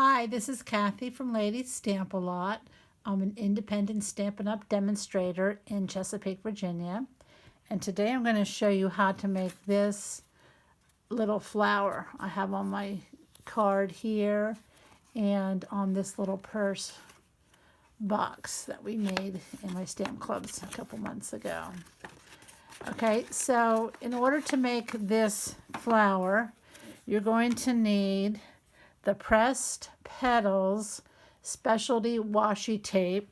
Hi, this is Kathy from Ladies Stamp A Lot. I'm an independent Stampin' Up! Demonstrator in Chesapeake, Virginia. And today I'm going to show you how to make this little flower I have on my card here and on this little purse box that we made in my stamp clubs a couple months ago. Okay, so in order to make this flower, you're going to need the Pressed Petals Specialty Washi Tape.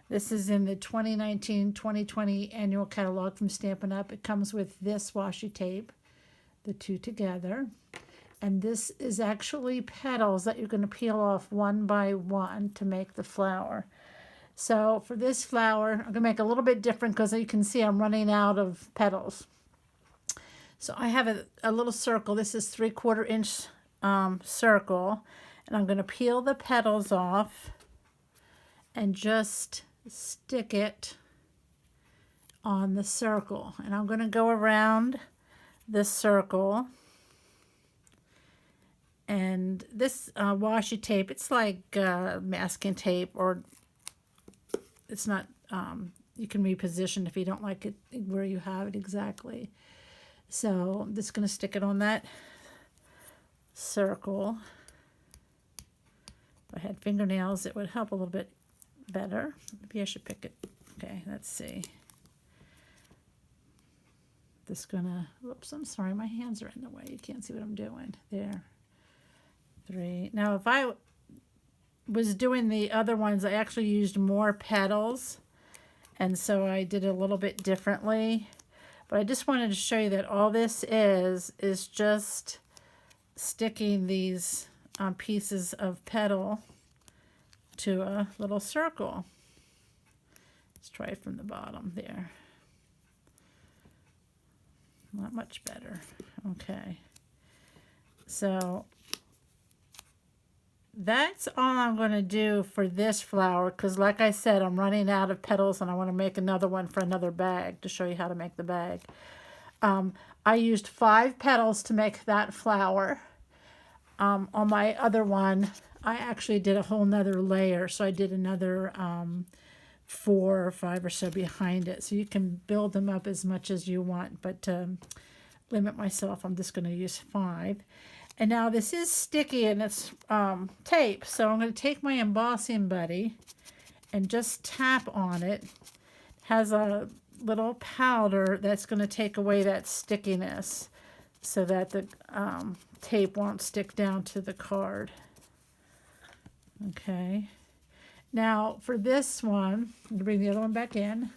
This is in the 2019-2020 annual catalog from Stampin' Up. It comes with this washi tape, the two together. And this is actually petals that you're going to peel off one by one to make the flower. So for this flower, I'm going to make a little bit different because you can see I'm running out of petals. So I have a little circle. This is 3/4 inch circle, and I'm going to peel the petals off and just stick it on the circle. And I'm going to go around this circle. And this washi tape, it's like masking tape, or it's not, you can reposition if you don't like it where you have it exactly. So I'm just going to stick it on that circle. If I had fingernails, it would help a little bit better. Maybe I should pick it. Okay, let's see. Just gonna, whoops, I'm sorry, my hands are in the way. You can't see what I'm doing. There. 3. Now, if I was doing the other ones, I actually used more petals, and so I did it a little bit differently. But I just wanted to show you that all this is just sticking these pieces of petal to a little circle. Let's try it from the bottom there. Not much better. Okay. So that's all I'm going to do for this flower, because like I said, I'm running out of petals and I want to make another one for another bag to show you how to make the bag. I used 5 petals to make that flower. On my other one, I actually did a whole nother layer, so I did another 4 or 5 or so behind it. So you can build them up as much as you want, but to limit myself, I'm just going to use 5. And now this is sticky and it's tape, so I'm going to take my embossing buddy and just tap on it. It has a little powder that's going to take away that stickiness so that the tape won't stick down to the card. Okay. Now for this one, I'm going to bring the other one back in.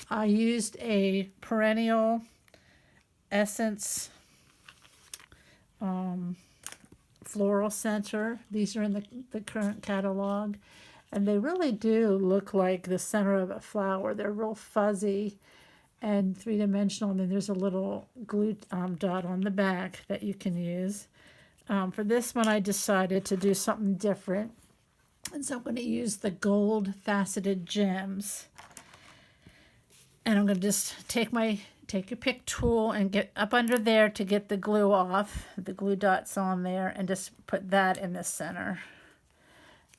I used a Perennial Essence floral center. These are in the current catalog, and they really do look like the center of a flower. They're real fuzzy and three-dimensional, and then there's a little glue dot on the back that you can use. For this one, I decided to do something different, and so I'm going to use the gold faceted gems, and I'm going to just take your pick tool and get up under there to get the glue off. The glue dot's on there, and just put that in the center.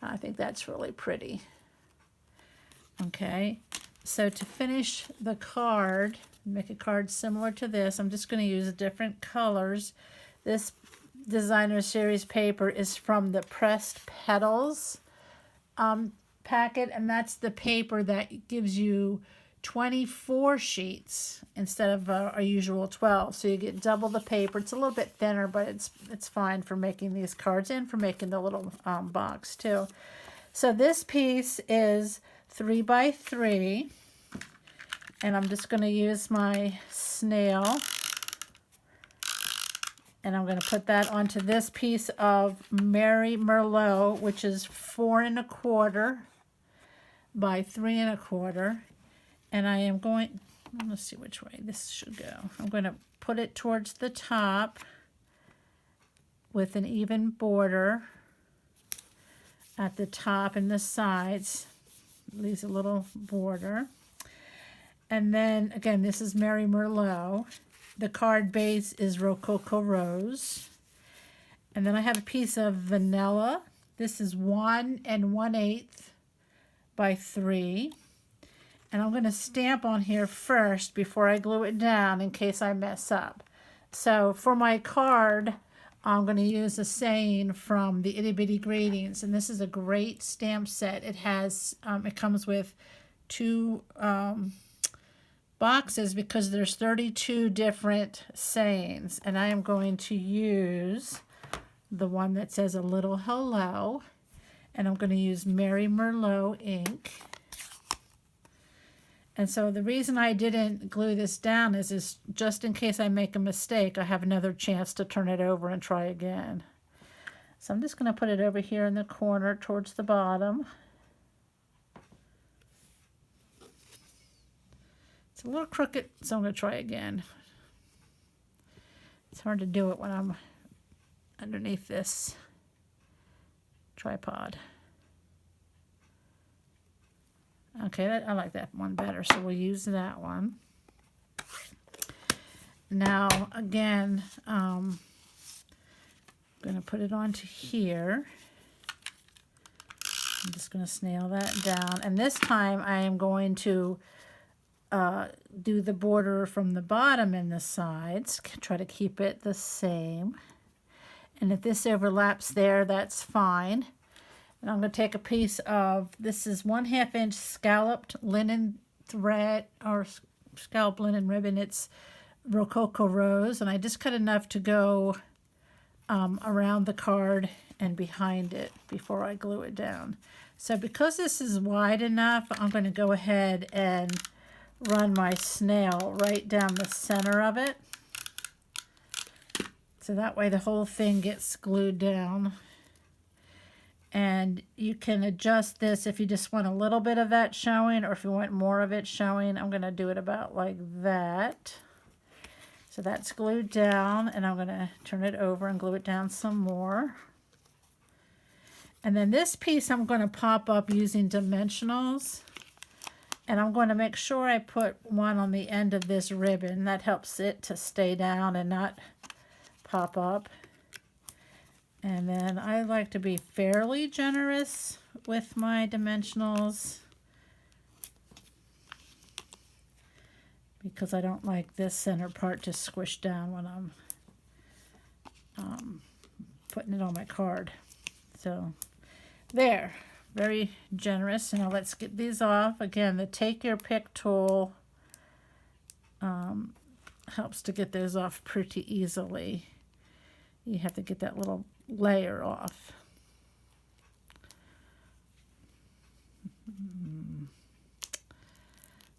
I think that's really pretty. Okay, so to finish the card, make a card similar to this, I'm just going to use different colors. This designer series paper is from the Pressed Petals packet, and that's the paper that gives you 24 sheets instead of our usual 12, so you get double the paper. It's a little bit thinner, but it's fine for making these cards and for making the little box too. So this piece is 3 by 3, and I'm just going to use my snail, and I'm going to put that onto this piece of Mary Merlot, which is 4 1/4 by 3 1/4. And I am going, let's see which way this should go. I'm going to put it towards the top with an even border at the top and the sides. Leaves a little border. And then, again, this is Mary Merlot. The card base is Rococo Rose. And then I have a piece of vanilla This is 1 1/8 by 3. And I'm going to stamp on here first before I glue it down in case I mess up. So for my card, I'm going to use a saying from the Itty Bitty Greetings, and this is a great stamp set. It has, it comes with 2 boxes because there's 32 different sayings, and I am going to use the one that says a little hello, and I'm going to use Mary Merlot ink. And so the reason I didn't glue this down is just in case I make a mistake, I have another chance to turn it over and try again. So I'm just going to put it over here in the corner towards the bottom. It's a little crooked, so I'm going to try again. It's hard to do it when I'm underneath this tripod. Okay, I like that one better, so we'll use that one. Now, again, I'm going to put it onto here. I'm just going to snail that down. And this time I am going to do the border from the bottom and the sides. Try to keep it the same. And if this overlaps there, that's fine. And I'm going to take a piece of, this is 1/2 inch scalloped linen thread, or scalloped linen ribbon. It's Rococo Rose, and I just cut enough to go around the card and behind it before I glue it down. So because this is wide enough, I'm going to go ahead and run my snail right down the center of it. So that way the whole thing gets glued down. And you can adjust this if you just want a little bit of that showing, or if you want more of it showing. I'm going to do it about like that. So that's glued down, and I'm going to turn it over and glue it down some more. And then this piece I'm going to pop up using dimensionals. And I'm going to make sure I put one on the end of this ribbon. That helps it to stay down and not pop up. And then I like to be fairly generous with my dimensionals because I don't like this center part to squish down when I'm putting it on my card. So there, very generous. Now let's get these off. Again, the Take Your Pick tool helps to get those off pretty easily. You have to get that little layer off.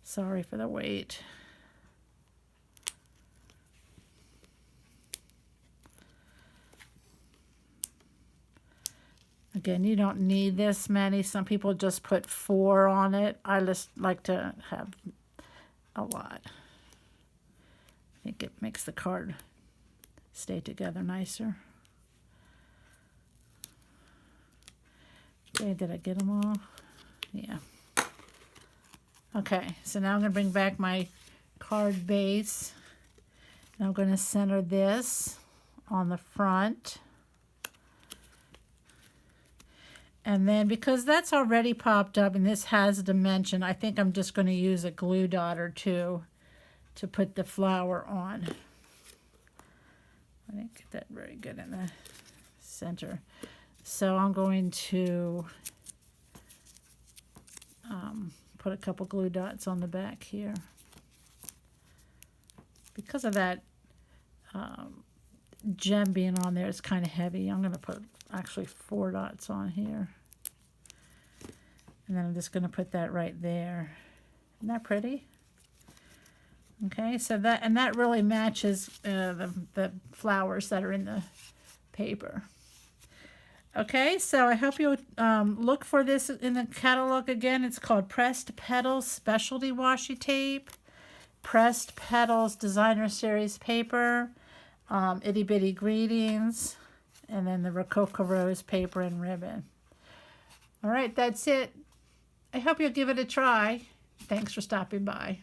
Sorry for the wait. Again, you don't need this many. Some people just put 4 on it. I just like to have a lot. I think it makes the card stay together nicer. Okay, did I get them all? Yeah. Okay, so now I'm going to bring back my card base. And I'm going to center this on the front. And then because that's already popped up and this has a dimension, I think I'm just going to use a glue dot or 2 to put the flower on. I didn't get that very good in the center. So I'm going to put a couple glue dots on the back here. Because of that gem being on there, it's kind of heavy. I'm going to put actually 4 dots on here. And then I'm just going to put that right there. Isn't that pretty? Okay, so that really matches the flowers that are in the paper. Okay, so I hope you look for this in the catalog again. It's called Pressed Petals Specialty Washi Tape, Pressed Petals Designer Series Paper, Itty Bitty Greetings, and then the Rococo Rose paper and ribbon. All right, that's it. I hope you'll give it a try. Thanks for stopping by.